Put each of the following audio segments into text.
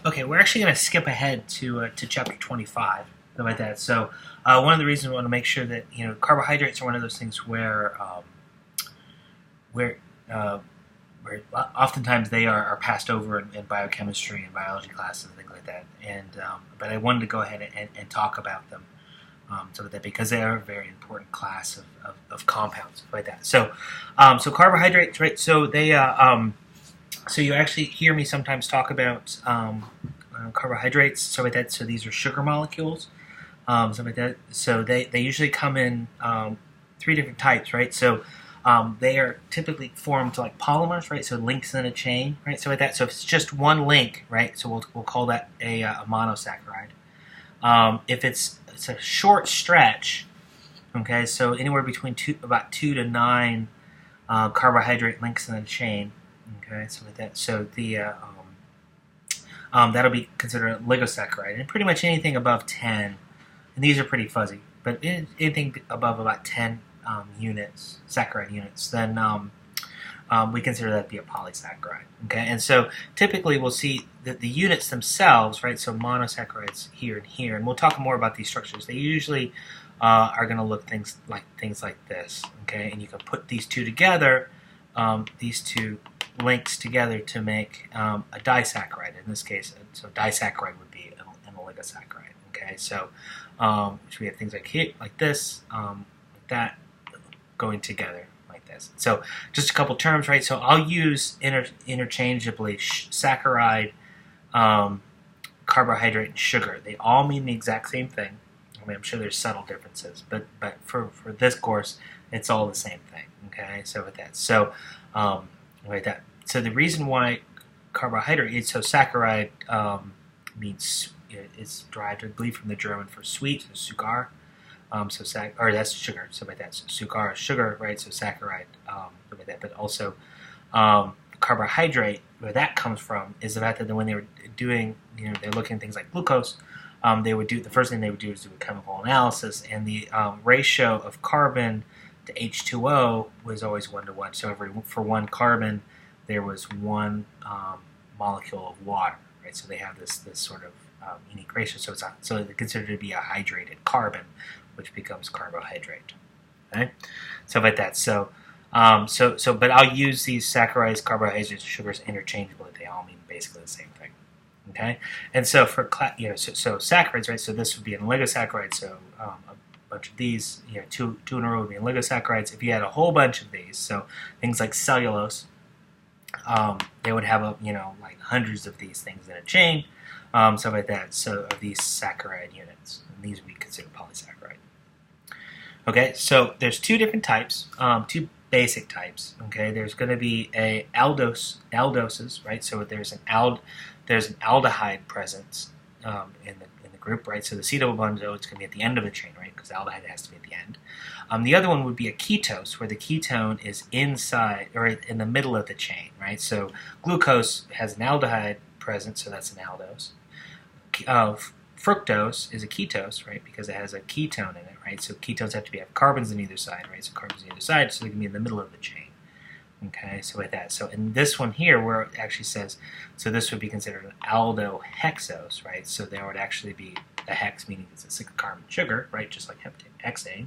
Okay, we're actually going to skip ahead to chapter 25, something like that. So one of the reasons we want to make sure that carbohydrates are one of those things where oftentimes they are passed over in biochemistry and biology classes and things like that. And but I wanted to go ahead and talk about them, so that because they are a very important class of compounds like that. So so carbohydrates, right? So they so you actually hear me sometimes talk about carbohydrates, so like that. So these are sugar molecules, something like that. So they usually come in three different types, right? So they are typically formed like polymers, right? So links in a chain, right? So like that. So if it's just one link, right? So we'll call that a monosaccharide. If it's a short stretch, okay. So anywhere between about 2 to 9 carbohydrate links in a chain. Okay, so with that, so the that'll be considered a oligosaccharide, and pretty much anything above 10, and these are pretty fuzzy, but anything above about 10 units, saccharide units, then we consider that to be a polysaccharide. Okay, and so typically we'll see that the units themselves, right? So monosaccharides here and here, and we'll talk more about these structures. They usually are going to look things like this. Okay, and you can put these two together, these two links together to make a disaccharide. In this case, so disaccharide would be an oligosaccharide. Okay, so which we have things like this, like that, going together like this. So just a couple terms, right? So I'll use interchangeably saccharide, carbohydrate, and sugar. They all mean the exact same thing. I mean, I'm sure there's subtle differences, but for this course, it's all the same thing. Okay, so with that, so like that. So the reason why carbohydrate, so saccharide means it's derived, I believe, from the German for sweet, so sugar. So that's sugar. So by that, so sugar is sugar, right? So saccharide, like that. But also carbohydrate, where that comes from, is the fact that when they were doing, they're looking at things like glucose. They would do the first thing they would do is do a chemical analysis, and the ratio of carbon to H2O was always 1 to 1. So for one carbon, there was one molecule of water, right? So they have this sort of unique ratio. So they're considered to be a hydrated carbon, which becomes carbohydrate. Okay, so like that. So but I'll use these saccharides, carbohydrates, sugars interchangeably. They all mean basically the same thing. Okay, and so for so saccharides, right? So this would be an oligosaccharide. So a bunch of these, two in a row would be oligosaccharides. If you had a whole bunch of these, so things like cellulose, they would have like hundreds of these things in a chain, stuff like that. So of these saccharide units, and these would be considered polysaccharide. Okay, so there's two different types, two basic types. Okay, there's going to be a aldoses, right? So there's an aldehyde presence in the group, right? So the C double bond, it's going to be at the end of the chain, right? Because aldehyde has to be at the end. The other one would be a ketose, where the ketone is inside or in the middle of the chain, right? So glucose has an aldehyde present, so that's an aldose. Fructose is a ketose, right? Because it has a ketone in it, right? So ketones have to have carbons on either side, right? So carbons on either side, so they can be in the middle of the chain. Okay, so with that, so in this one here, where it actually says, so this would be considered an aldohexose, right? So there would actually be a hex, meaning it's a single carbon sugar, right? Just like hexane,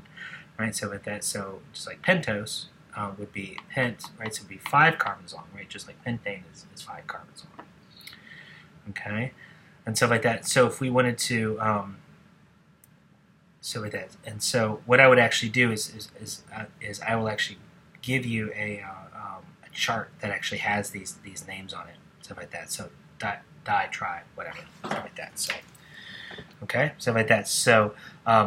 right? So with that, so just like pentose would be pent, right? So it would be 5 carbons long, right? Just like pentane is 5 carbons long. Okay, and so like that. So if we wanted to, so with that, and so what I would actually do is I will actually give you a chart that actually has these names on it, stuff like that. So di, tri, whatever, stuff like that. So okay, stuff like that. So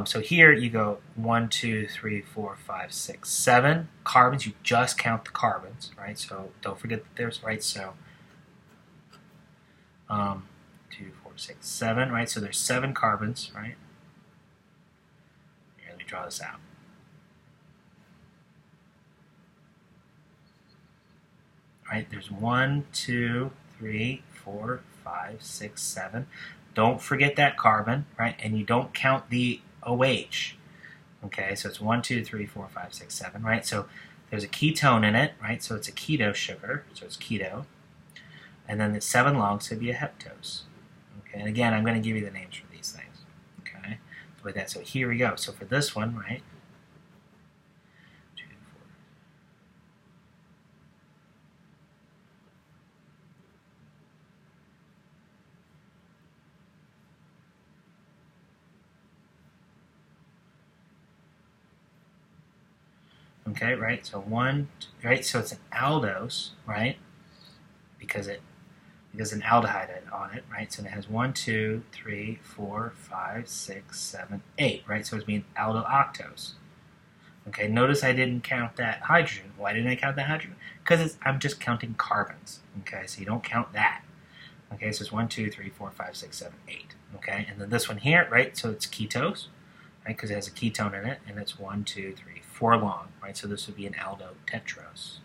so here you go 1, 2, 3, 4, 5, 6, 7 carbons. You just count the carbons, right? So don't forget that there's right. So 2, 4, 6, 7, right? So there's 7 carbons, right? Here, let me draw this out. Right, there's 1, 2, 3, 4, 5, 6, 7. Don't forget that carbon, right? And you don't count the OH. Okay, so it's 1, 2, 3, 4, 5, 6, 7, right? So there's a ketone in it, right? So it's a keto sugar, so it's keto. And then it's 7 long, so it'd be a heptose. Okay, and again, I'm going to give you the names for these things. Okay, so with that, so here we go. So for this one, right? 2, 4. Okay, right. So right. So it's an aldose, right? Because an aldehyde on it, right? So it has 1, 2, 3, 4, 5, 6, 7, 8, right? So it's being aldooctose. Okay, notice I didn't count that hydrogen. Why didn't I count that hydrogen? Because I'm just counting carbons. Okay, so you don't count that. Okay, so it's 1, 2, 3, 4, 5, 6, 7, 8. Okay, and then this one here, right? So it's ketose, right? Because it has a ketone in it, and it's 1, 2, 3, 4 long, right? So this would be an aldotetrose.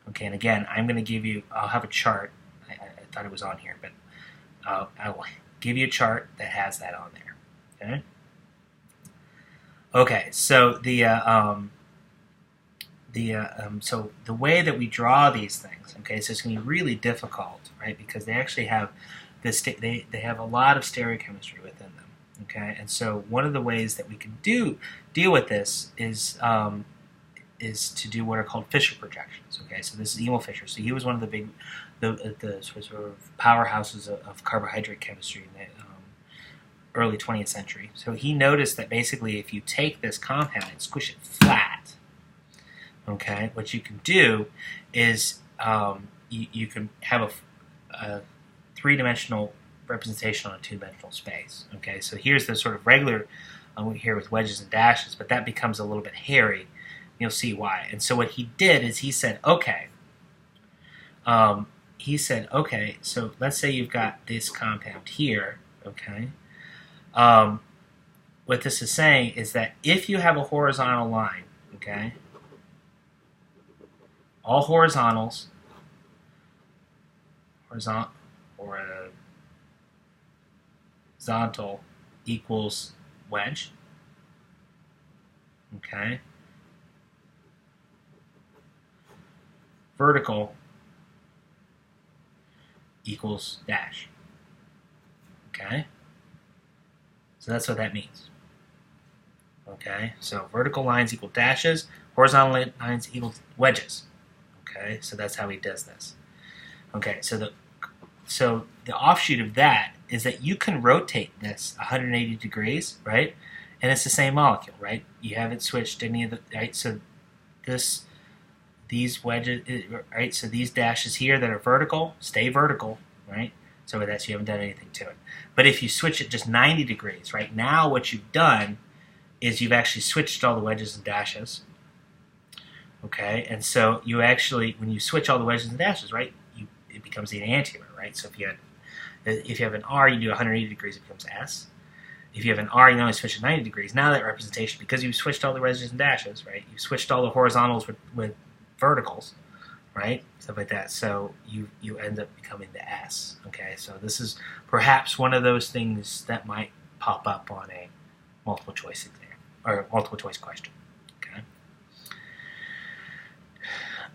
Okay, and again, I'm going to give you, I'll have a chart. I thought it was on here, but I will give you a chart that has that on there. Okay. Okay, so so the way that we draw these things, okay, so it's going to be really difficult, right? Because they actually have this, they have a lot of stereochemistry within them. Okay, and so one of the ways that we can deal with this is to do what are called Fischer projections. Okay, so this is Emil Fischer. So he was one of the big, the sort of powerhouses of carbohydrate chemistry in the early 20th century. So he noticed that basically if you take this compound and squish it flat, okay, what you can do is you can have a three-dimensional representation on a two-dimensional space. Okay, so here's the sort of regular here with wedges and dashes, but that becomes a little bit hairy. You'll see why. And so what he did is he said, okay, so let's say you've got this compound here, okay. What this is saying is that if you have a horizontal line, okay, all horizontals, horizontal equals wedge, okay. Vertical equals dash. Okay? So that's what that means. Okay? So vertical lines equal dashes, horizontal lines equal wedges. Okay? So that's how he does this. Okay, so the offshoot of that is that you can rotate this 180 degrees, right? And it's the same molecule, right? You haven't switched any of the, right? So these wedges, right? So these dashes here that are vertical, stay vertical, right? So with that, you haven't done anything to it. But if you switch it just 90 degrees, right? Now what you've done is you've actually switched all the wedges and dashes. Okay, and so you actually, when you switch all the wedges and dashes, right, it becomes the enantiomer, right? So if you have an R, you do 180 degrees, it becomes S. If you have an R, you only switch it 90 degrees. Now that representation, because you switched all the wedges and dashes, right? You switched all the horizontals with verticals, right? Stuff like that. So you end up becoming the S. Okay, so this is perhaps one of those things that might pop up on a multiple choice exam or multiple choice question. Okay.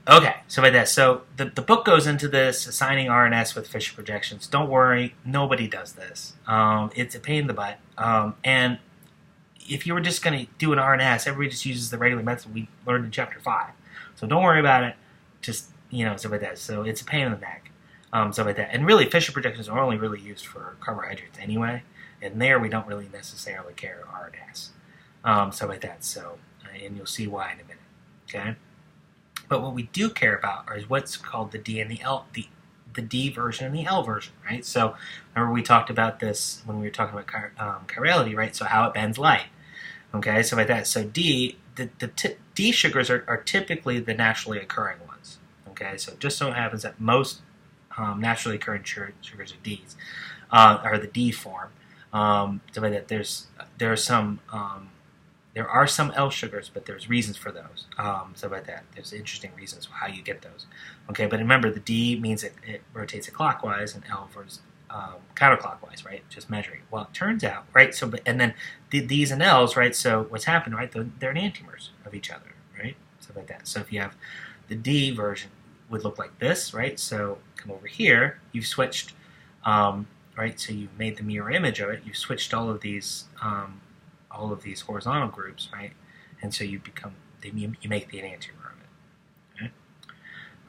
Okay, so by that, so the book goes into this assigning R and S with Fischer projections. Don't worry, nobody does this. It's a pain in the butt. And if you were just going to do an R and S, everybody just uses the regular method we learned in Chapter 5. So don't worry about it. Just, stuff like that. So it's a pain in the neck. Stuff like that. And really, Fischer projections are only really used for carbohydrates anyway. And there we don't really necessarily care R and S. Stuff like that. So, and you'll see why in a minute. Okay? But what we do care about is what's called the D and the L, the D version and the L version, right? So remember we talked about this when we were talking about chirality, right? So how it bends light. Okay, so like that. So D, the D sugars are typically the naturally occurring ones. Okay, so it just so happens that most naturally occurring sugars are Ds, are the D form. So like that, there are some L sugars, but there's reasons for those. So about that, there's interesting reasons how you get those. Okay, but remember the D means it rotates it clockwise, and L versus counterclockwise, right? Just measuring. Well, it turns out, right? So, and then the D's and L's, right? So what's happened, right? They're enantiomers of each other, right? So like that. So if you have the D version, would look like this, right? So come over here, you've switched right? So you've made the mirror image of it. You've switched all of these horizontal groups, right? And so you make the enantiomer of it. Okay?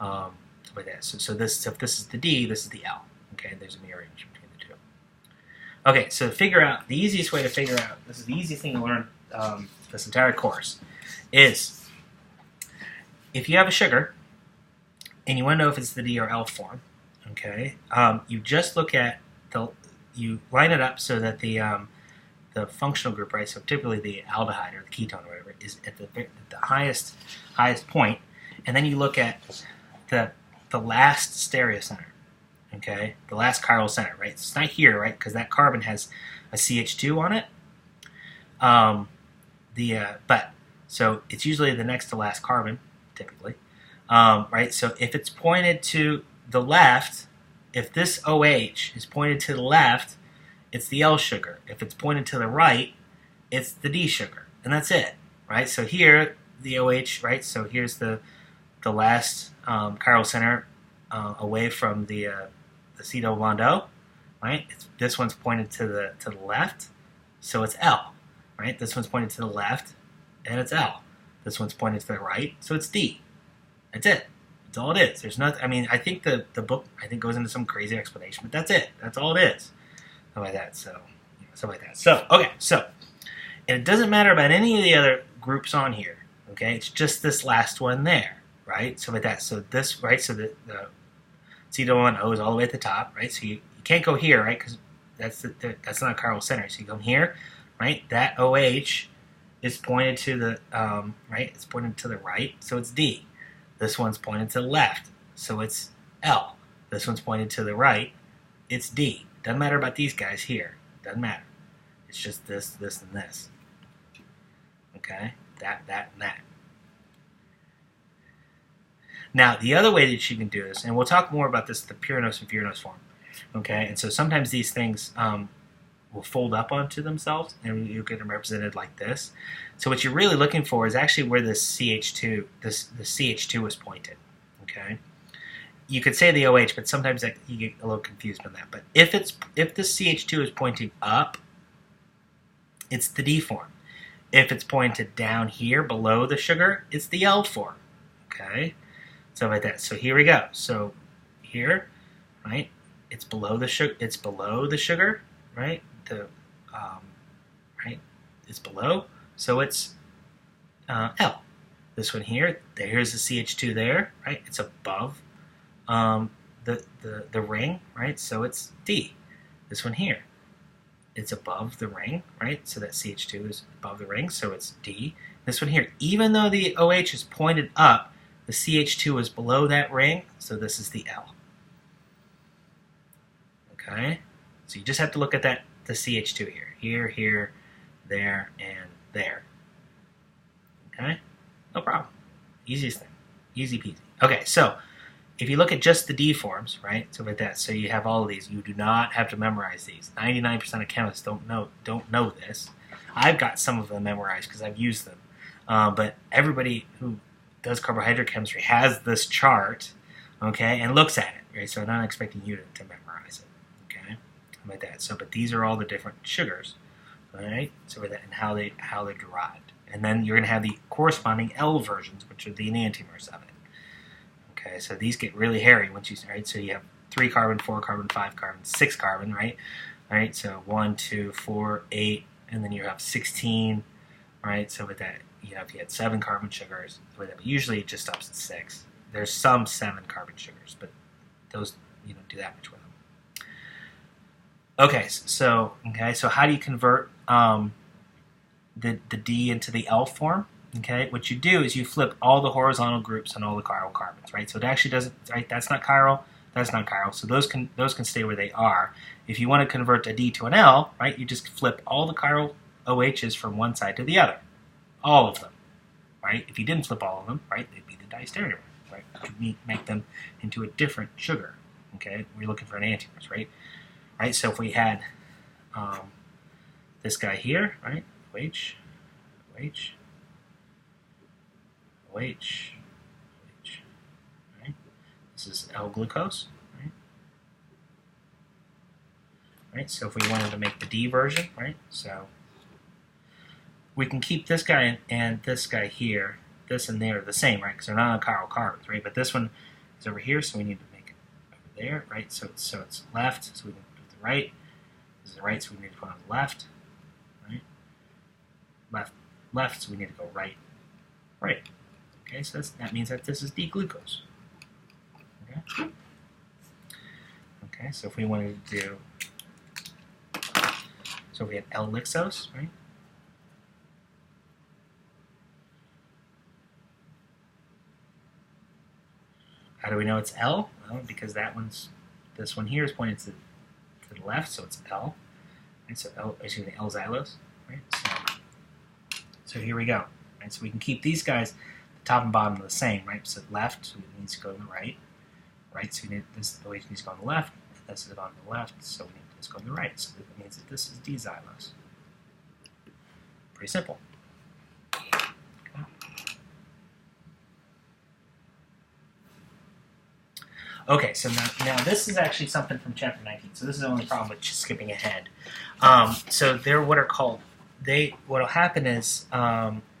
So like that. So if this is the D, this is the L. Okay, there's a mirror image between the two. Okay, so figure out the easiest way to figure out. This is the easiest thing to learn this entire course is if you have a sugar and you want to know if it's the D or L form. Okay, you just look at you line it up so that the functional group, right? So typically the aldehyde or the ketone or whatever is at the highest point, and then you look at the last stereocenter, okay, the last chiral center, right? It's not here, right, because that carbon has a CH2 on it. But so it's usually the next to last carbon, typically, right? So if it's pointed to the left, if this OH is pointed to the left, it's the L sugar. If it's pointed to the right, it's the D sugar, and that's it, right? So here, the OH, right? So here's the last chiral center away from the C double bond O, right? This one's pointed to the left, so it's L, right? This one's pointed to the left, and it's L. This one's pointed to the right, so it's D. That's it. That's all it is. There's nothing. I mean, I think the book goes into some crazy explanation, but that's it. That's all it is. Like that, so like that. So okay, so and it doesn't matter about any of the other groups on here. Okay, it's just this last one there, right? So like that. So this, right? So the C1O is all the way at the top, right? So you can't go here, right? Because that's not a chiral center. So you go here, right? That OH is pointed to the right. It's pointed to the right, so it's D. This one's pointed to the left, so it's L. This one's pointed to the right, it's D. Doesn't matter about these guys here. Doesn't matter. It's just this, this, and this. Okay? That, and that. Now, the other way that you can do this, and we'll talk more about this, the pyranose and furanose form. Okay? And so sometimes these things will fold up onto themselves, and you get them represented like this. So what you're really looking for is actually where the CH2, the CH2 is pointed. Okay? You could say the OH, but sometimes you get a little confused on that. But if the CH2 is pointing up, it's the D form. If it's pointed down here below the sugar, it's the L form. Okay, so like that. So here we go. So here, right? It's below the sugar. It's below the sugar, right? Right. It's below. So it's L. This one here. Here's the CH2 there, right? It's above. The ring, right? So it's D. This one here, it's above the ring, right? So that CH2 is above the ring, so it's D. This one here, even though the OH is pointed up, the CH2 is below that ring, so this is the L. Okay? So you just have to look at the CH2 here. Here, there, and there. Okay? No problem. Easiest thing. Easy peasy. Okay, so if you look at just the D forms, right, so like that, so you have all of these. You do not have to memorize these. 99% of chemists don't know this. I've got some of them memorized because I've used them. But everybody who does carbohydrate chemistry has this chart, okay, and looks at it, right? So I'm not expecting you to memorize it, okay, like that. So, but these are all the different sugars, right? So with that, and how they're derived, and then you're going to have the corresponding L versions, which are the enantiomers of it. Okay, so these get really hairy once you, right? So you have 3 carbon, 4 carbon, 5 carbon, 6 carbon, right? Right, so 1, 2, 4, 8, and then you have 16, right? So with that, you know, if you had 7 carbon sugars, but usually it just stops at 6. There's some 7 carbon sugars, but those, you don't do that much with them. Okay, so how do you convert the D into the L form? Okay, what you do is you flip all the horizontal groups and all the chiral carbons, right? So it actually doesn't, right? That's not chiral, that's not chiral. So those can stay where they are. If you want to convert a D to an L, right, you just flip all the chiral OHs from one side to the other. All of them, right? If you didn't flip all of them, right, they'd be the diastereomer, right? You make them into a different sugar, okay? We're looking for enantiomers, right? Right, so if we had this guy here, right, OH, right? This is L-glucose, right? right? So if we wanted to make the D version, right? So we can keep this guy and this guy here, this and there the same, right? Because they're not on chiral carbons, right? But this one is over here, so we need to make it over there, right? So it's left, so we can put the right. This is the right, so we need to put on the left, right? Left, so we need to go right. Okay, so that means that this is D-glucose. Okay, so if we wanted to do, so we have L-lixose, right? How do we know it's L? Well, because this one here is pointing to the left, so it's L. Right, so L-xylose, right? So here we go. Right, so we can keep these guys, the top and bottom, the same, right? So left, so it needs to go to the right. Right, so we need this OH needs to go on the left. This is on the left, so we need this to go on the right. So that means that this is D-xylose. Pretty simple. Okay, so now this is actually something from chapter 19. So this is the only problem with just skipping ahead. So they're what are called, what'll happen is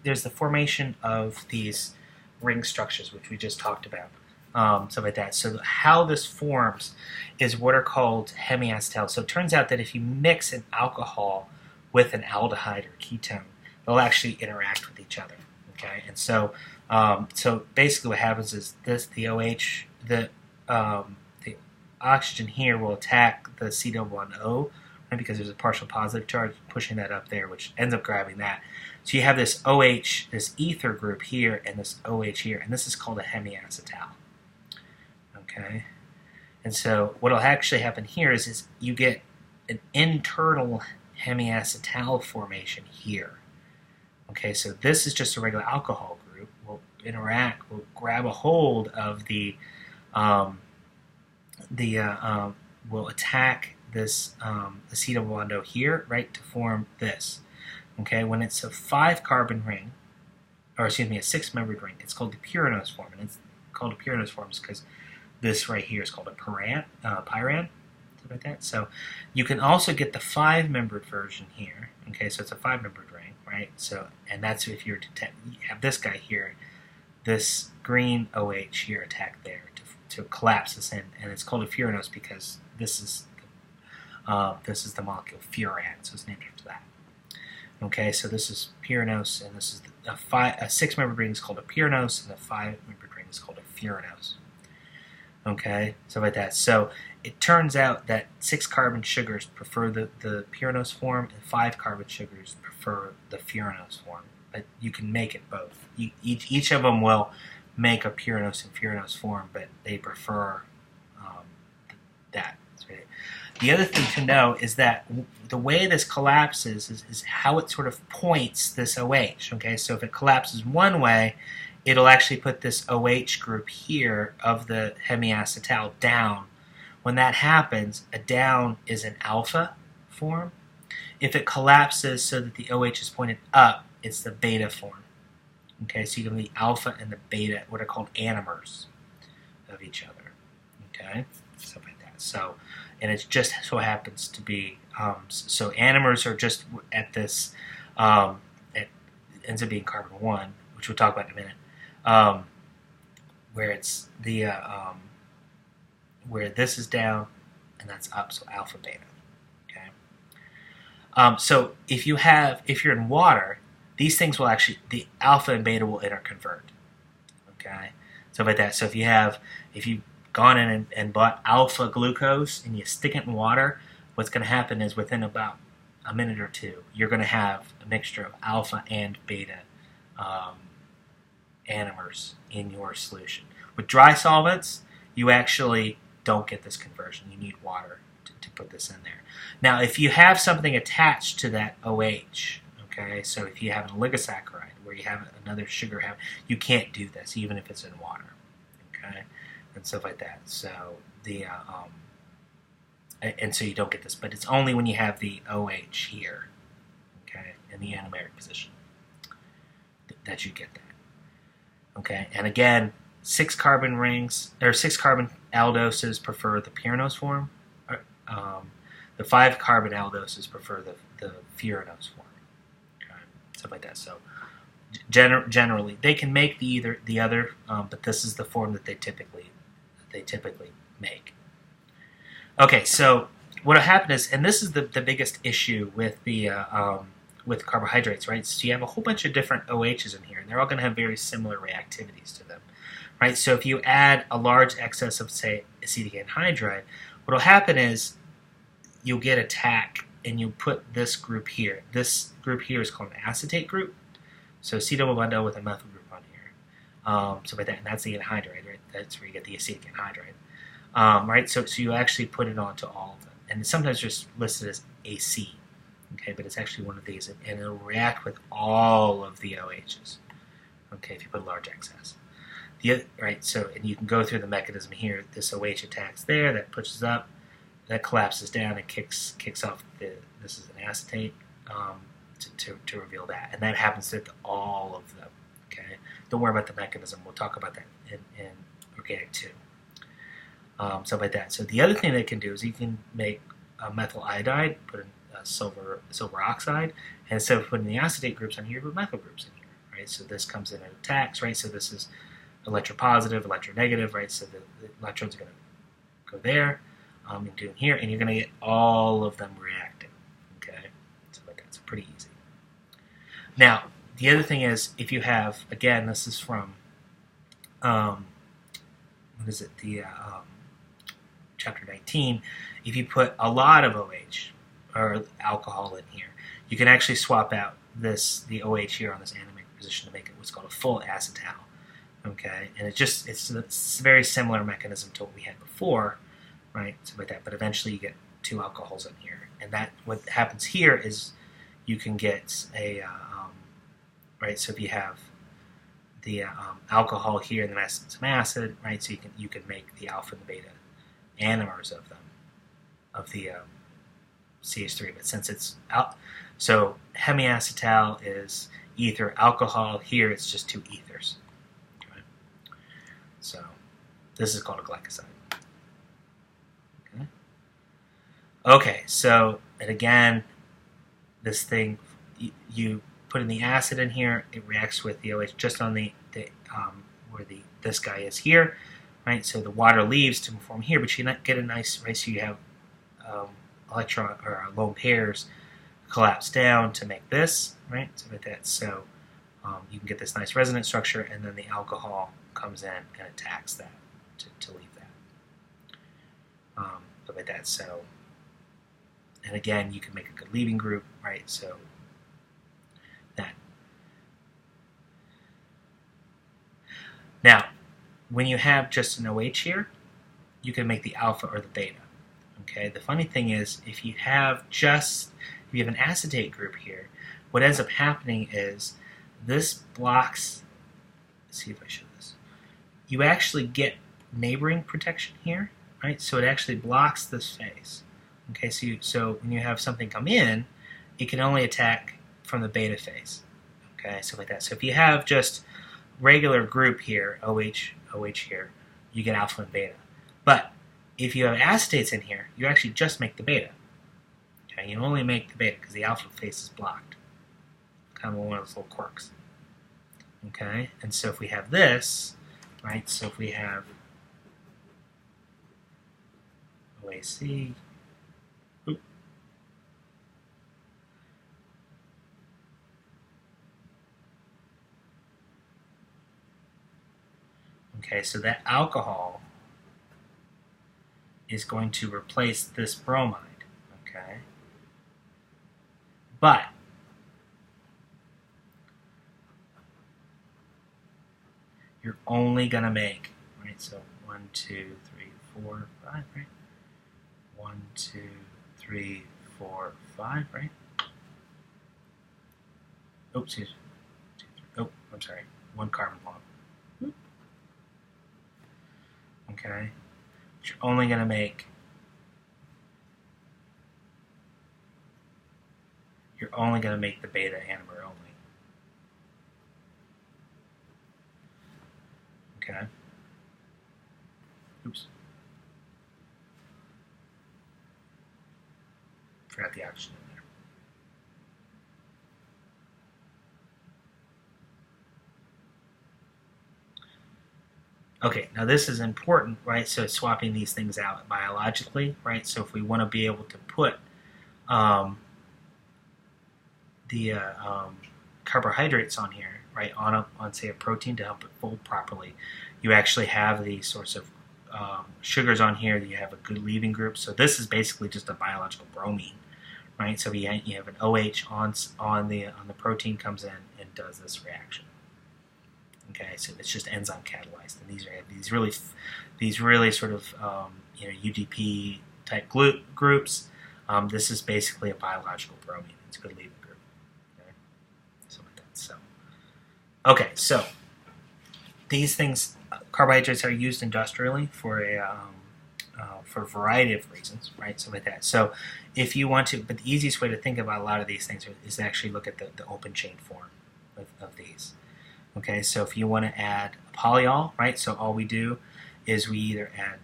there's the formation of these ring structures, which we just talked about. Stuff like that. So how this forms is what are called hemiacetals. So it turns out that if you mix an alcohol with an aldehyde or ketone, they'll actually interact with each other. Okay, and so so basically what happens is the OH, the oxygen here will attack the C-double-bond-O, right, because there's a partial positive charge pushing that up there, which ends up grabbing that. So you have this OH, this ether group here, and this OH here, and this is called a hemiacetal. Okay, and so what will actually happen here is you get an internal hemiacetal formation here. Okay, so this is just a regular alcohol group. Will interact, will grab a hold of will attack this acetyl-bond-O here, right, to form this. Okay, when it's a 5-carbon ring, or excuse me, a 6-membered ring, it's called the pyranose form, and it's called a pyranose form because this right here is called a pyran, something like that. So you can also get the 5-membered version here. Okay, so it's a 5-membered ring, right? So, and that's if you have this guy here, this green OH here attack there to collapse this in, and it's called a furanose because this is the molecule furan, so it's named after that. Okay, so this is pyranose, and this is a 6-membered ring is called a pyranose, and a 5-membered ring is called a furanose. Okay, so like that. So it turns out that 6-carbon sugars prefer the pyranose form, and 5-carbon sugars prefer the furanose form. But you can make it both. Each of them will make a pyranose and furanose form, but they prefer that. The other thing to know is that the way this collapses is how it sort of points this OH. Okay, so if it collapses one way, it'll actually put this OH group here of the hemiacetal down. When that happens, a down is an alpha form. If it collapses so that the OH is pointed up, it's the beta form. Okay, so you can have the alpha and the beta, what are called anomers of each other. Okay, stuff like that. So, and it just so happens to be, so anomers are just at this, it ends up being carbon 1, which we'll talk about in a minute. Where it's the where this is down and that's up, so alpha beta. Okay. So if you're in water, these things will actually, the alpha and beta will interconvert. Okay, so like that. So if you've gone in and bought alpha glucose and you stick it in water, what's going to happen is within about a minute or two, you're going to have a mixture of alpha and beta anomers in your solution. With dry solvents, you actually don't get this conversion. You need water to put this in there. Now, if you have something attached to that OH, okay, so if you have an oligosaccharide where you have another sugar, you can't do this even if it's in water, okay, and stuff like that. So and so you don't get this, but it's only when you have the OH here, okay, in the anomeric position that you get that. Okay, and again, 6-carbon rings or 6-carbon aldoses prefer the pyranose form. The 5-carbon aldoses prefer the Furanose form, okay? Stuff like that. So generally, they can make the other, but this is the form that they typically make. Okay, so what will happen is, and this is the biggest issue with the with carbohydrates, right? So you have a whole bunch of different OHs in here, and they're all going to have very similar reactivities to them, right? So if you add a large excess of, say, acetic anhydride, what will happen is you'll get a TAC, and you'll put this group here. This group here is called an acetate group. So C double bond O with a methyl group on here. So by that, and that's the anhydride, right? That's where you get the acetic anhydride, right? So you actually put it onto all of them, and it's sometimes just listed as AC. Okay, but it's actually one of these, and it'll react with all of the OHs. Okay, if you put a large excess. Right, so, and you can go through the mechanism here. This OH attacks there, that pushes up, that collapses down and kicks off this is an acetate to reveal that, and that happens to all of them. Okay, don't worry about the mechanism. We'll talk about that in organic 2. Stuff like that. So the other thing they can do is you can make a methyl iodide, put in silver oxide, and instead of putting the acetate groups on here, put methyl groups in here, right? So this comes in and attacks, right? So this is electropositive, electronegative, right? So the electrons are going to go there, and do here, and you're going to get all of them reacting, okay? So like that's pretty easy. Now, the other thing is, if you have, again, this is from, what is it, the chapter 19, if you put a lot of OH, or alcohol in here, you can actually swap out the OH here on this anomeric position to make it what's called a full acetal. Okay, and it's a very similar mechanism to what we had before, right? So like that, but eventually you get 2 alcohols in here, and that what happens here is you can get a right. So if you have the alcohol here and then some acid, right? So you can make the alpha and the beta anomers of them, of the CH3, but since it's out, so hemiacetal is ether alcohol. Here it's just 2 ethers. Okay. So this is called a glycoside. Okay. Okay. So, and again, this thing you put in the acid in here, it reacts with the OH just on the where this guy is here, right? So the water leaves to form here, but you get a nice, right? So you have electron or lone pairs collapse down to make this, right? So like that. So you can get this nice resonance structure, and then the alcohol comes in and attacks that to leave that. So like that. So, and again, you can make a good leaving group, right? So that. Now, when you have just an OH here, you can make the alpha or the beta. Okay. The funny thing is, if you have an acetate group here, what ends up happening is this blocks. Let's see if I show this. You actually get neighboring protection here, right? So it actually blocks this phase. Okay. So when you have something come in, it can only attack from the beta phase. Okay. So like that. So if you have just regular group here, OH here, you get alpha and beta. But if you have acetates in here, you actually just make the beta. Okay, you only make the beta because the alpha phase is blocked. Kind of one of those little quirks. Okay, and so if we have this, right, so if we have OAC, okay, so that alcohol is going to replace this bromide, okay? But you're only going to make, right, so 1, 2, 3, 4, 5, right? 1, 2, 3, 4, 5, right? Oops, 2, 3, oh, I'm sorry, 1 carbon bond. Okay? But you're only going to make the beta anomer only. Okay. Oops. forgot the oxygen in there. Okay, now this is important, right? So swapping these things out biologically, right? So if we want to be able to put the carbohydrates on here, right, on say a protein to help it fold properly, you actually have these sorts of sugars on here that you have a good leaving group. So this is basically just a biological bromine, right? So you have an OH on the protein comes in and does this reaction. Okay, so it's just enzyme catalyzed, and these really sort of UDP type groups. This is basically a biological bromine. It's a good leaving group. Okay, so like that. So these things, carbohydrates, are used industrially for a variety of reasons, right? So like that. So if you want to, but the easiest way to think about a lot of these things is to actually look at the open chain form of these. Okay, so if you want to add a polyol, right, so all we do is we either add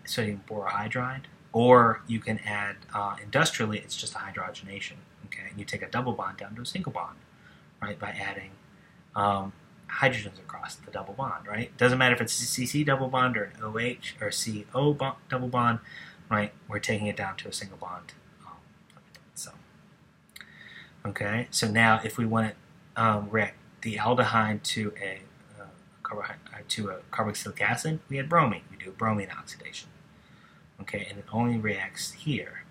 sodium borohydride, or you can add, industrially, it's just a hydrogenation, okay, and you take a double bond down to a single bond, right, by adding hydrogens across the double bond, right? Doesn't matter if it's a CC double bond or an OH or CO double bond, right, we're taking it down to a single bond. Okay, so now if we want to react the aldehyde to a carboxylic acid, we add bromine. We do bromine oxidation. Okay, and it only reacts here,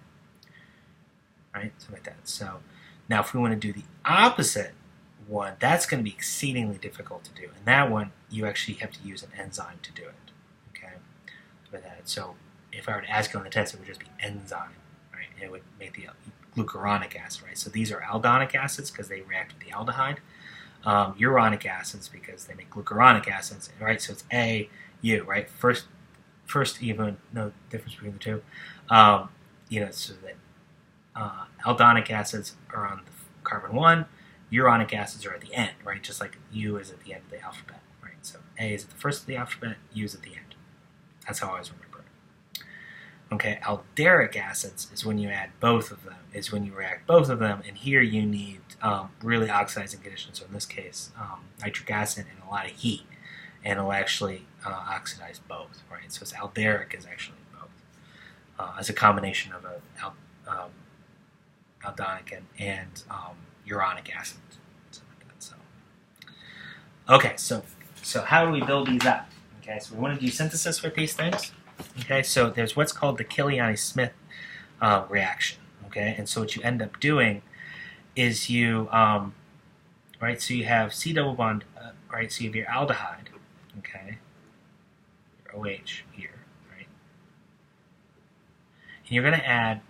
right? Something like that. So now, if we want to do the opposite one, that's going to be exceedingly difficult to do. And that one, you actually have to use an enzyme to do it. Okay, so if I were to ask you on the test, it would just be enzyme, right? It would make the glucuronic acid, right? So these are aldonic acids because they react with the aldehyde. Uronic acids because they make glucuronic acids, right? So it's A, U, right? First even, no difference between the two. So that aldonic acids are on the carbon 1, uronic acids are at the end, right? Just like U is at the end of the alphabet, right? So A is at the first of the alphabet, U is at the end. That's how I always remember it. Okay, alderic acids is when you add both of them, is when you react both of them, and here you need really oxidizing conditions. So in this case, nitric acid and a lot of heat, and it'll actually oxidize both, right? So it's alderic is actually both, as a combination of aldonic and uronic acid. Like that. Okay, so how do we build these up? Okay, so we want to do synthesis with these things. Okay, so there's what's called the Killiani-Smith reaction. Okay, and so what you end up doing is you, right, so you have C double bond, right, so you have your aldehyde, okay, your OH here, right, and you're going to add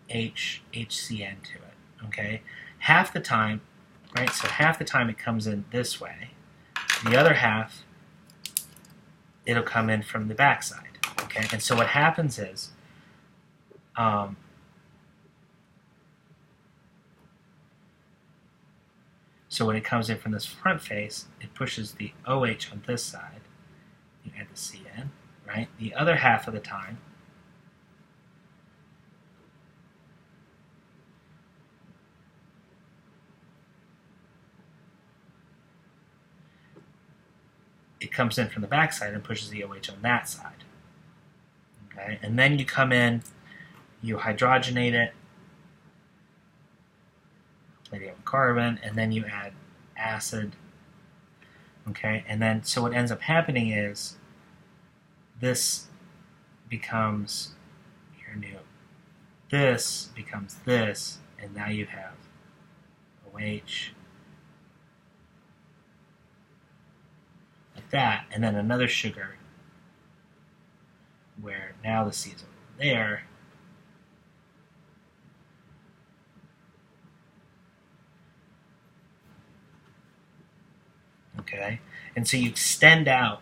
HCN to it, okay, half the time, right, so half the time it comes in this way, the other half, it'll come in from the backside, okay, and so what happens is, so when it comes in from this front face, it pushes the OH on this side. You add the CN, right? The other half of the time, it comes in from the back side and pushes the OH on that side. Okay, and then you come in, you hydrogenate it, carbon, and then you add acid. Okay, and then so what ends up happening is this becomes your new, this becomes this, and now you have OH like that, and then another sugar where now the C is over there. Okay, and so you extend out,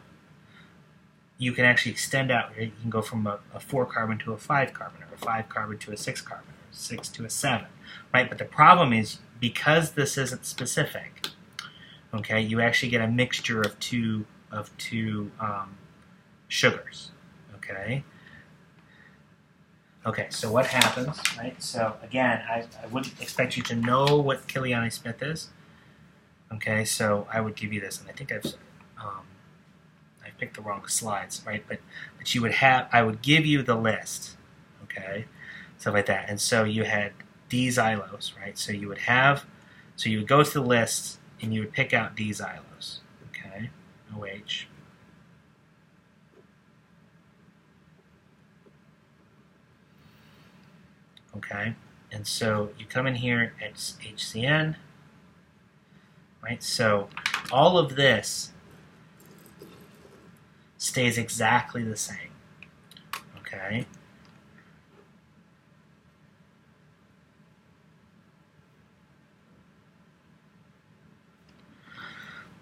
you can actually extend out, you can go from a 4-carbon to a 5-carbon, or a 5-carbon to a 6-carbon, or 6 to a 7, right? But the problem is, because this isn't specific, okay, you actually get a mixture of two sugars, okay? Okay, so what happens, right? So again, I wouldn't expect you to know what Killiani-Smith is. Okay, so I would give you this, and I think I picked the wrong slides, right? But you would have, I would give you the list, okay, stuff like that. And so you had D-xylose, right? So you would have, so you would go to the list and you would pick out D-xylose, okay, OH. Okay, and so you come in here at HCN, right? So all of this stays exactly the same, okay?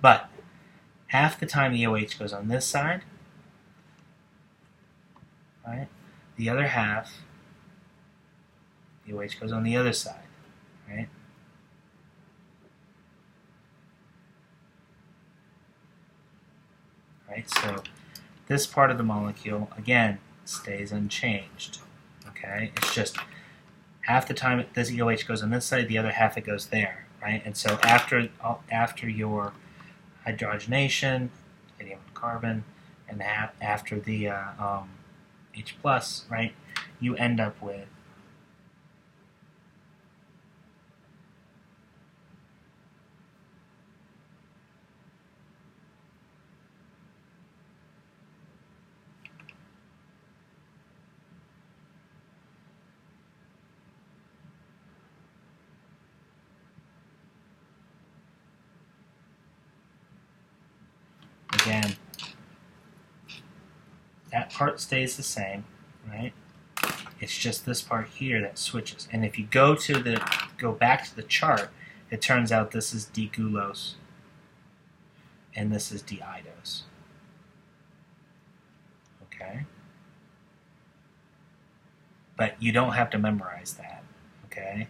But half the time the OH goes on this side, right? The other half, the OH goes on the other side, right? Right, so this part of the molecule, again, stays unchanged, okay? It's just half the time this OH goes on this side, the other half it goes there, right? And so after your hydrogenation, hydrogen carbon, and after the H+, right, you end up with again, that part stays the same, right? It's just this part here that switches. And if you go back to the chart, it turns out this is D-gulose and this is D-idose. Okay? But you don't have to memorize that. Okay?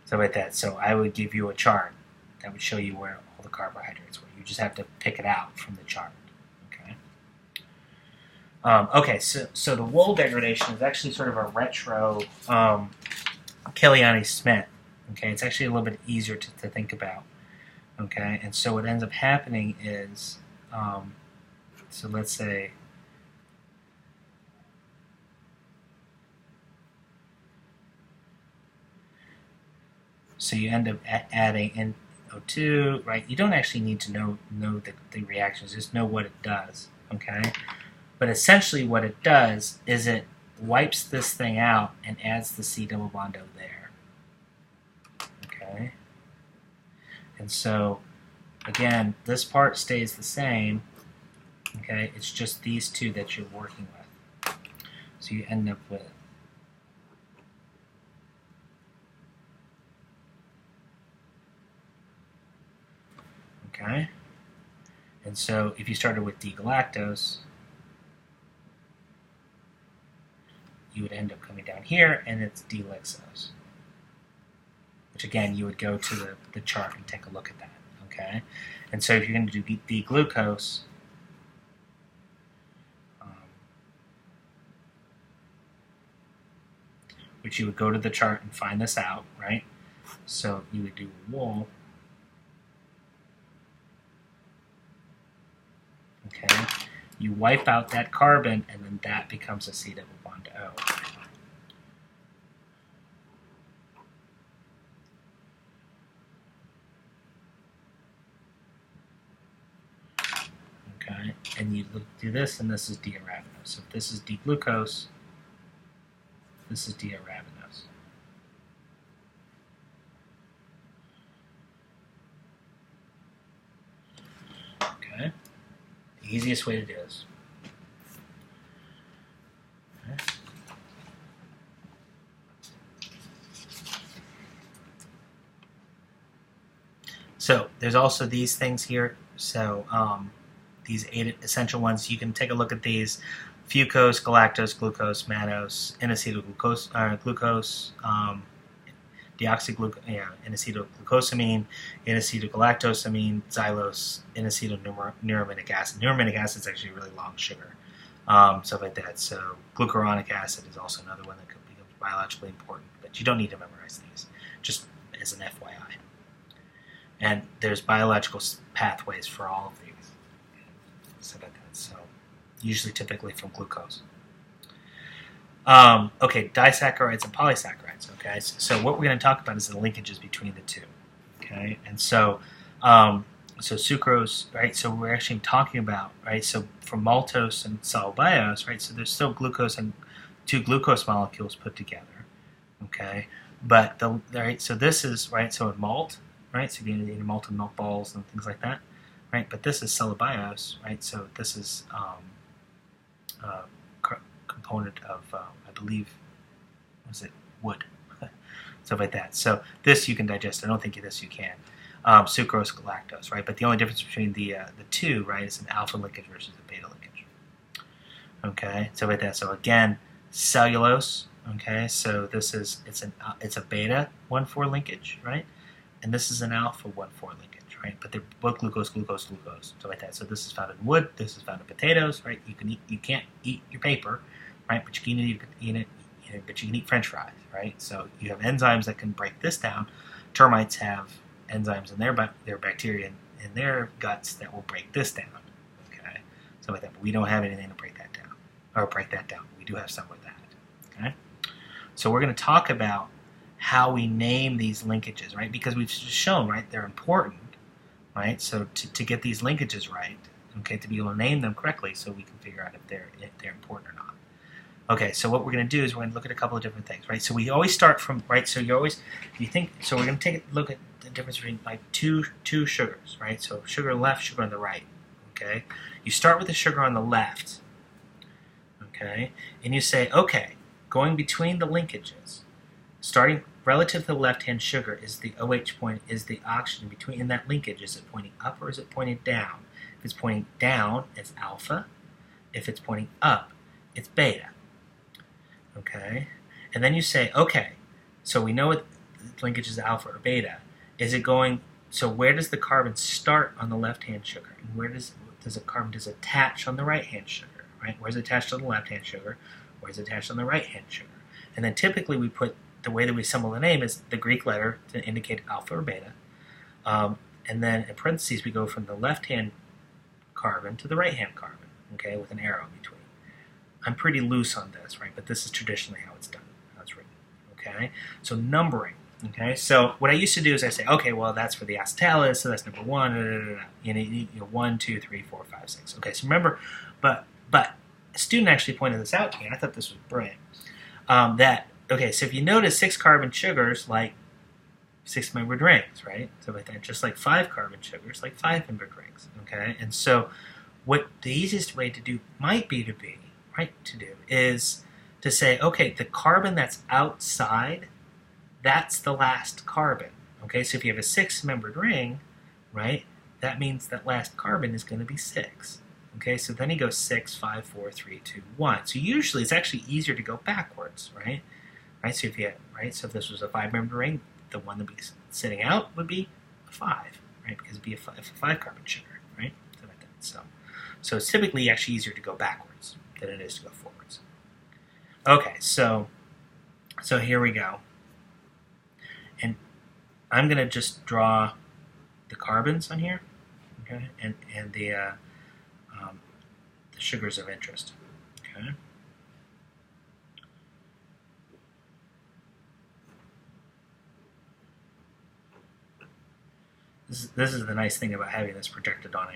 So like that. So I would give you a chart that would show you where all the carbohydrates were. You just have to pick it out from the chart. Okay? Okay, so the Wohl degradation is actually sort of a retro Killiani-Smith. Okay, it's actually a little bit easier to think about. Okay, and so what ends up happening is, so let's say, so you end up adding NO2, right? You don't actually need to know the reactions, just know what it does. Okay. But essentially what it does is it wipes this thing out and adds the C double bond O there. Okay? And so, again, this part stays the same. Okay? It's just these two that you're working with. So you end up with okay? And so if you started with D-galactose, you would end up coming down here, and it's D-lexose. Which, again, you would go to the chart and take a look at that, okay? And so if you're going to do D-glucose, which you would go to the chart and find this out, right? So you would do Wohl, okay? You wipe out that carbon, and then that becomes a C double bond O. Okay, and you do this, and this is D-arabinose. So if this is D-glucose, this is D-arabinose. Okay, the easiest way to do this. Okay. So there's also these things here. So these 8 essential ones, you can take a look at these: fucose, galactose, glucose, mannose, N-acetylglucose, N-acetylglucosamine, N-acetylgalactosamine, xylose, N-acetylneurominic acid. Neurominic acid is actually a really long sugar, stuff like that. So glucuronic acid is also another one that could biologically important, but you don't need to memorize these, just as an FYI. And there's biological pathways for all of these. So usually typically from glucose. Okay, disaccharides and polysaccharides. Okay, so what we're going to talk about is the linkages between the two. Okay, and so sucrose, right? So we're actually talking about, right? So for maltose and solubiose, right? So there's still glucose and two glucose molecules put together. Okay, but right. So this is right. So in malt, right? So you need malt and milk balls and things like that, right? But this is solubiose, right? So this is component of I believe, was it wood, stuff like that. So this you can digest. I don't think this you can. Sucrose, lactose, right? But the only difference between the two, right, is an alpha linkage versus a beta linkage. Okay, so with that, so again, cellulose. Okay, so this is it's a beta 1,4 linkage, right? And this is an alpha 1,4 linkage, right? But they're both glucose, glucose, glucose, so like that. So this is found in wood. This is found in potatoes, right? You can't eat your paper, right? But you can eat it. But you can eat French fries, right? So you have enzymes that can break this down. Termites have enzymes in their bacteria in their guts that will break this down. Okay, so like that. But we don't have anything to break that down, or break that down. We do have some with that. Okay, so we're going to talk about how we name these linkages, right? Because we've just shown, right, they're important, right? So to get these linkages right, okay, to be able to name them correctly, so we can figure out if they're important or not. Okay, so what we're going to do is we're going to look at a couple of different things, right? So we always start from, right, so we're going to take a look at the difference between like two sugars, right? So sugar on the left, sugar on the right, okay? You start with the sugar on the left, okay? And you say, okay, going between the linkages, starting relative to the left-hand sugar, is the OH point, is the oxygen between in that linkage, is it pointing up or is it pointing down? If it's pointing down, it's alpha. If it's pointing up, it's beta. Okay, and then you say, okay, so we know what linkage is, alpha or beta. Is it going? So where does the carbon start on the left-hand sugar, and where does the carbon attach on the right-hand sugar? Right? Where's it attached on the left-hand sugar? Where's it attached on the right-hand sugar? And then typically we put the way that we symbol the name is the Greek letter to indicate alpha or beta, and then in parentheses we go from the left-hand carbon to the right-hand carbon. Okay, with an arrow in between. I'm pretty loose on this, right? But this is traditionally how it's done, how it's written. Okay, so numbering. Okay, so what I used to do is I say, okay, well that's for the acetalis, so that's number 1. You know, 1, 2, 3, 4, 5, 6. Okay, so remember, but a student actually pointed this out to me, and I thought this was brilliant. Okay, so if you notice 6 carbon sugars like 6-membered rings, right? So like that, just like 5 carbon sugars like 5-membered rings. Okay, and so what the easiest way to do is to say, okay, the carbon that's outside, that's the last carbon. Okay, so if you have a 6-membered ring, right, that means that last carbon is going to be 6. Okay, so then he goes 6, 5, 4, 3, 2, 1. So usually it's actually easier to go backwards, right? Right. So if this was a 5-membered ring, the one that would be sitting out would be a 5, right? Because it'd be a 5 carbon sugar, right? Something like that. So it's typically actually easier to go backwards than it is to go forwards. Okay, so here we go. And I'm going to just draw the carbons on here, okay, and the sugars of interest, okay. This is the nice thing about having this projected on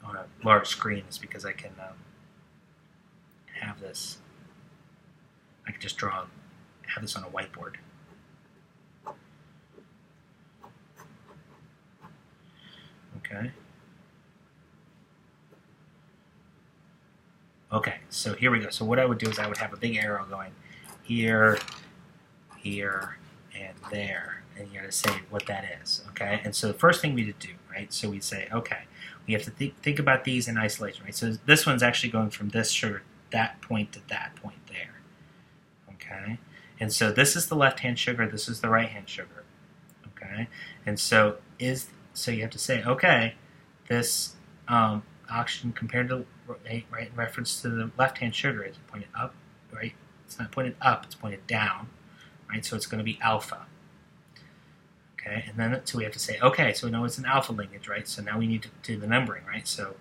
a large screen, is because I can have this. I can just have this on a whiteboard. Okay. Okay, so here we go. So what I would do is I would have a big arrow going here, here, and there, and you got to say what that is, okay? And so the first thing we need to do, right? So we say, okay, we have to think about these in isolation, right? So this one's actually going from this sugar, that point to that point there, okay? And so this is the left-hand sugar, this is the right-hand sugar, okay? And so you have to say, okay, this oxygen compared to right in reference to the left-hand sugar is pointed up, right? It's not pointed up; it's pointed down, right? So it's going to be alpha. Okay, and then so we have to say, okay, so we know it's an alpha linkage, right? So now we need to do the numbering, right? So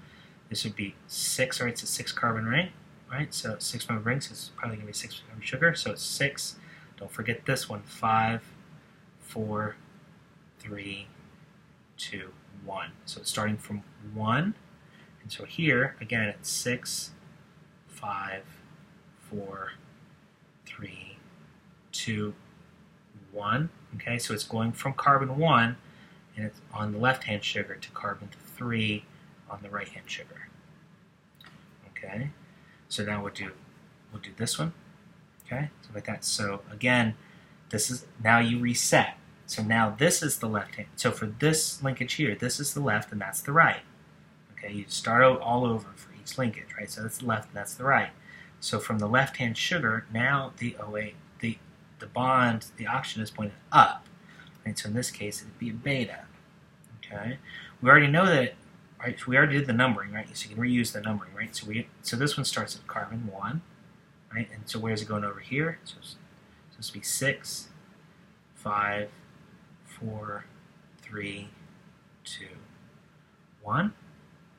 this would be 6, right? It's a 6-carbon ring, right? So 6-carbon ring, so it's probably going to be 6-carbon sugar. So it's 6. Don't forget this one. 5, 4, 3, 2, 1. So it's starting from 1. And so here, again, it's 6, 5, 4, 3, 2, 1. Okay, so it's going from carbon 1 and it's on the left-hand sugar to carbon 3 on the right-hand sugar. Okay, so now we'll do this one. Okay, so like that. So again, this is now you reset. So now this is the left hand. So for this linkage here, this is the left and that's the right. Okay, you start out all over for each linkage, right? So that's the left and that's the right. So from the left-hand sugar, now the OH, the bond, the oxygen is pointed up. Right? So in this case, it'd be a beta. Okay, we already know that, right? So we already did the numbering, right? So you can reuse the numbering, right? So this one starts at carbon 1, right? And so where's it going over here? So it's supposed to be 6, 5, 4, 3, 2, 1.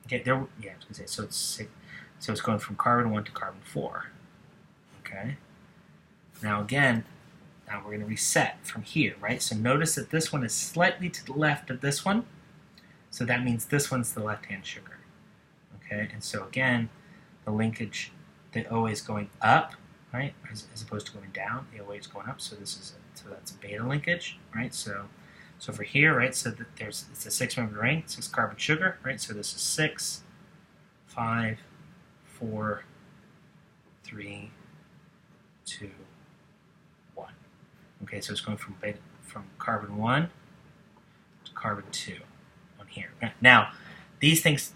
Okay, there. Yeah, I was gonna say so it's 6. So it's going from carbon 1 to carbon 4. Okay. Now again, now we're going to reset from here, right? So notice that this one is slightly to the left of this one. So that means this one's the left-hand sugar. Okay, and so again, the linkage, the OA is going up, right, as opposed to going down. The OA is going up, so so that's a beta linkage, right? So for here, right, so that it's a 6-member ring, 6-carbon sugar, right? So this is 6, 5, 4, 3, 2, 1. Okay, so it's going from carbon 1 to carbon 2 on here. Now, these things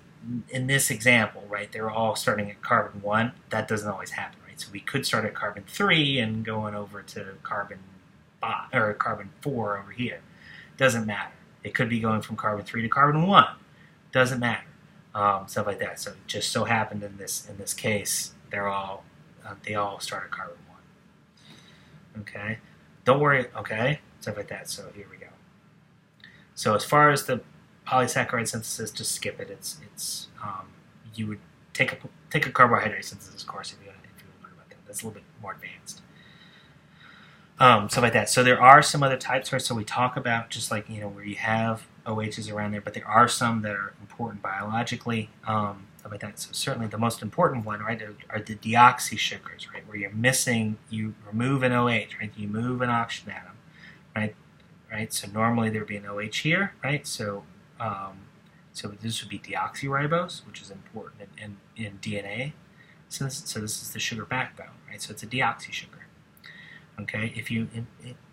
in this example, right, they're all starting at carbon 1. That doesn't always happen, right? So we could start at carbon 3 and going over to carbon 5 or carbon 4 over here. Doesn't matter. It could be going from carbon 3 to carbon 1. Doesn't matter. Stuff like that. So it just so happened in this case, they all start at carbon 1. Okay. Don't worry. Okay. Stuff like that. So here we go. So as far as the polysaccharide synthesis, just skip it. It's you would take a carbohydrate synthesis course if you learn about that. That's a little bit more advanced. Stuff like that. So there are some other types, right? So we talk about just like, where you have OHs around there, but there are some that are important biologically. Stuff like that. So certainly the most important one, right, are the deoxy sugars, right, where you remove an OH, right? You move an oxygen atom, right? So normally there would be an OH here, right? So this would be deoxyribose, which is important in DNA. So this is the sugar backbone, right? So it's a deoxy sugar. Okay, if you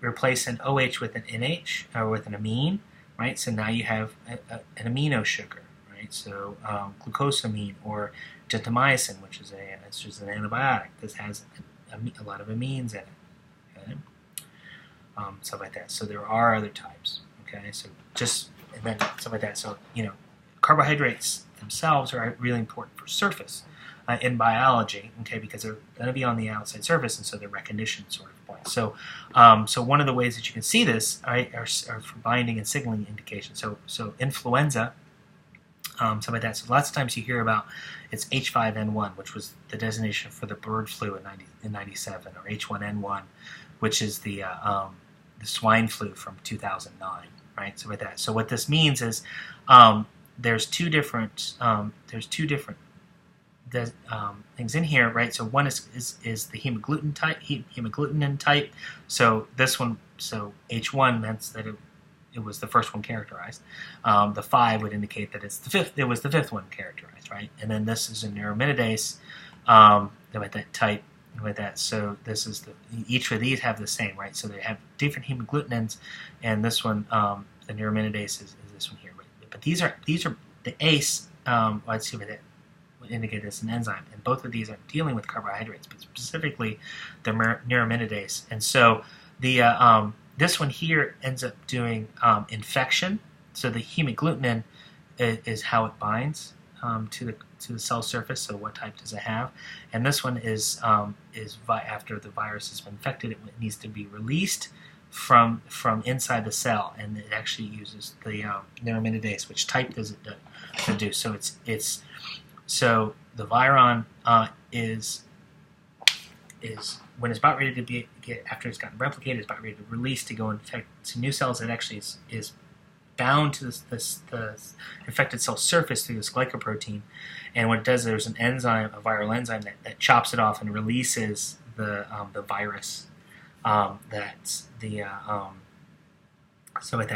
replace an OH with an NH or with an amine, right? So now you have an amino sugar, right? So glucosamine or gentamicin, which is an antibiotic. This has a lot of amines in it. Okay, stuff like that. So there are other types. Okay, so and then stuff like that. So carbohydrates themselves are really important for surface in biology. Okay, because they're going to be on the outside surface, and so they're recognition sort of points. So, so one of the ways that you can see this are for binding and signaling indications. So influenza, something like that. So lots of times you hear about it's H5N1, which was the designation for the bird flu in 97, or H1N1, which is the swine flu from 2009, right? So with that. So what this means is there's two different things in here, right? So one is the hemagglutinin type. So this one, so H1 meant that it was the first one characterized. The 5 would indicate that it was the fifth one characterized, right? And then this is a neuraminidase with that type, with that. So this is each of these have the same, right? So they have different hemagglutinins, and this one, the neuraminidase is this one here. But these are the ACE. Let's see what that would indicate as an enzyme, and both of these are dealing with carbohydrates, but specifically the neuraminidase. And so the this one here ends up doing infection. So the hemagglutinin is how it binds to the cell surface. So what type does it have? And this one is after the virus has been infected, it needs to be released from inside the cell, and it actually uses the neuraminidase. Which type does it do? So so the viron is when it's about ready to after it's gotten replicated, it's about ready to release to go infect some new cells. It actually is bound to the infected cell surface through this glycoprotein, and what it does, there's an enzyme, a viral enzyme that chops it off and releases the virus. So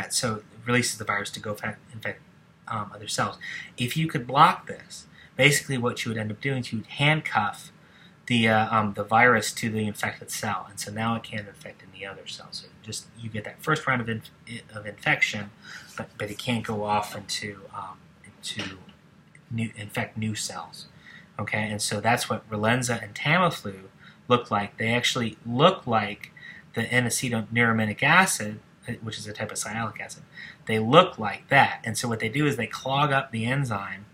it releases the virus to go infect other cells. If you could block this, basically what you would end up doing is you would handcuff the virus to the infected cell, and so now it can't infect any other cells. So you get that first round of infection, but it can't go off into infect new cells. Okay, and so that's what Relenza and Tamiflu look like. They actually look like the N-acetoneuraminic acid, which is a type of sialic acid. They look like that, and so what they do is they clog up the enzyme,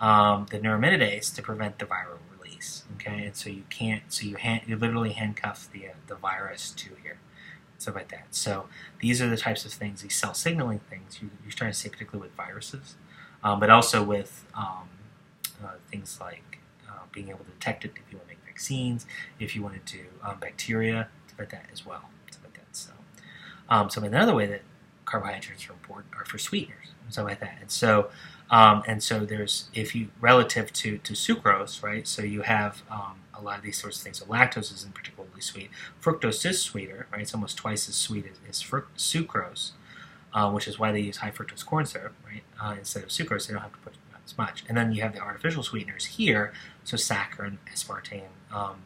the neuraminidase, to prevent the viral release. Okay, and so you literally handcuff the virus to here, stuff like that. So these are the types of things, these cell signaling things you're starting to see, particularly with viruses, but also with things like being able to detect it if you want to make vaccines, if you want to do bacteria, stuff like that as well. Stuff like that. So another way that carbohydrates are important are for sweeteners and stuff like that. And so there's, if you relative to sucrose, right? So you have a lot of these sorts of things. So lactose isn't particularly sweet. Fructose is sweeter, right? It's almost twice as sweet as sucrose, which is why they use high fructose corn syrup, right? Instead of sucrose, they don't have to put as much. And then you have the artificial sweeteners here, so saccharin, aspartame,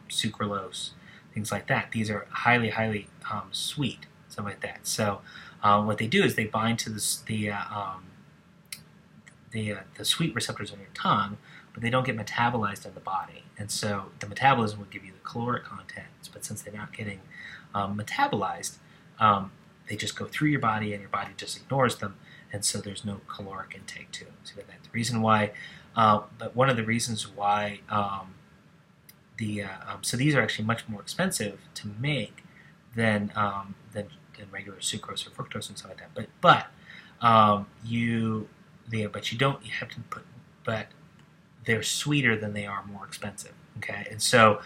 sucralose, things like that. These are highly, highly sweet, something like that. So what they do is they bind to the sweet receptors on your tongue, but they don't get metabolized in the body. And so the metabolism would give you the caloric contents, but since they're not getting metabolized, they just go through your body and your body just ignores them, and so there's no caloric intake to them. So that's the reason why, but one of the reasons why so these are actually much more expensive to make than regular sucrose or fructose and stuff like that. But they're sweeter than they are more expensive. Okay, and so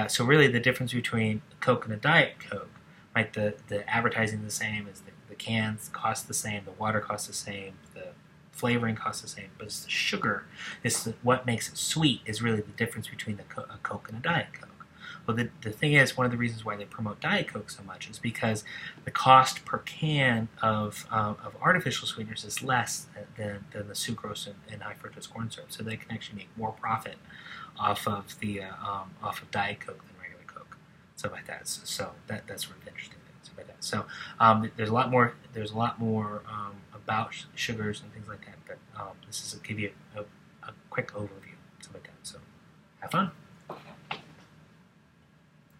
so really the difference between Coke and a Diet Coke, right? The advertising is the same, as the cans cost the same, the water costs the same, the flavoring costs the same, but it's the sugar. What makes it sweet is really the difference between a Coke and a Diet Coke. Well, the thing is, one of the reasons why they promote Diet Coke so much is because the cost per can of artificial sweeteners is less than the sucrose and high fructose corn syrup, so they can actually make more profit off of Diet Coke than regular Coke, stuff like that. So that's sort of interesting things like that. So there's a lot more about sugars and things like that, but this is to give you a quick overview, stuff like that. So have fun.